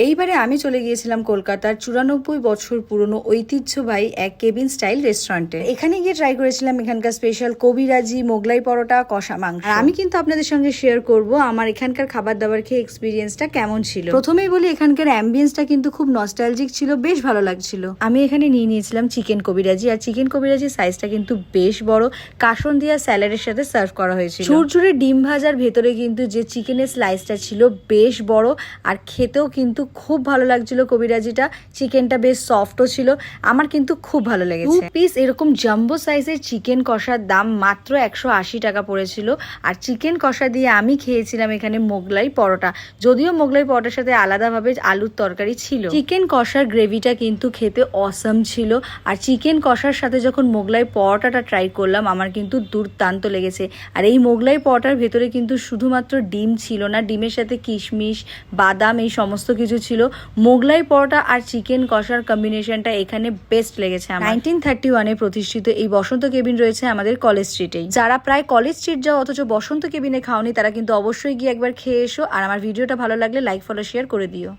এইবারে আমি চলে গিয়েছিলাম কলকাতার 94 বছর পুরনো ঐতিহ্যবাহী এক কেবিন স্টাইল রেস্টুরেন্টে। এখানে গিয়ে ট্রাই করেছিলাম এখানকার স্পেশাল কবিরাজি মোগলাই পরোটা, কষা মাংস। আর আমি কিন্তু আপনাদের সঙ্গে শেয়ার করব আমার এখানকার খাবার দাবার খেয়ে এক্সপিরিয়েন্সটা কেমন ছিল। প্রথমেই বলি, এখানকার অ্যাম্বিয়েন্সটা কিন্তু খুব নস্টালজিক ছিল, বেশ ভালো লাগছিল। আমি এখানে নিয়ে নিয়েছিলাম চিকেন কবিরাজি, আর চিকেন কবিরাজির সাইজটা কিন্তু বেশ বড়। কাসন দিয়া স্যালাডের সাথে সার্ভ করা হয়েছিল। ঝুরঝুরে ডিম ভাজার ভেতরে কিন্তু যে চিকেনের স্লাইসটা ছিল বেশ বড়, আর খেতেও কিন্তু খুব ভালো লাগছিল কবিরাজিটা। চিকেনটা বেশ সফটও ছিল, আমার কিন্তু খুব ভালো লেগেছে। 2 পিস এরকম জাম্বো সাইজের চিকেন কষার দাম মাত্র 180 টাকা পড়েছিল। আর চিকেন কষা দিয়ে আমি খেয়েছিলাম এখানে মোগলাই পরোটা, যদিও মোগলাই পরোটার সাথে আলাদাভাবে আলুর তরকারি ছিল। চিকেন কষার গ্রেভিটা কিন্তু খেতে অসাম ছিল, আর চিকেন কষার সাথে যখন মোগলাই পরোটাটা ট্রাই করলাম আমার কিন্তু দুর্দান্ত লেগেছে। আর এই মোগলাই পরোটার ভেতরে কিন্তু শুধুমাত্র ডিম ছিল না, ডিমের সাথে কিশমিশ, বাদাম, এই সমস্ত কিছু ছিল। মোগলাই পরোটা আর চিকেন কষার কম্বিনেশনটা এখানে বেস্ট লেগেছে আমার। 1931-এ প্রতিষ্ঠিত এই বসন্ত কেবিন রয়েছে আমাদের কলেজ স্ট্রিটেই। যারা প্রায় কলেজ স্ট্রিট যাও অথচ বসন্ত কেবিনে খাওনি, তারা কিন্তু অবশ্যই গিয়ে একবার খেয়ে এসো। আর আমার ভিডিওটা ভালো লাগলে লাইক, ফলো, শেয়ার করে দিও।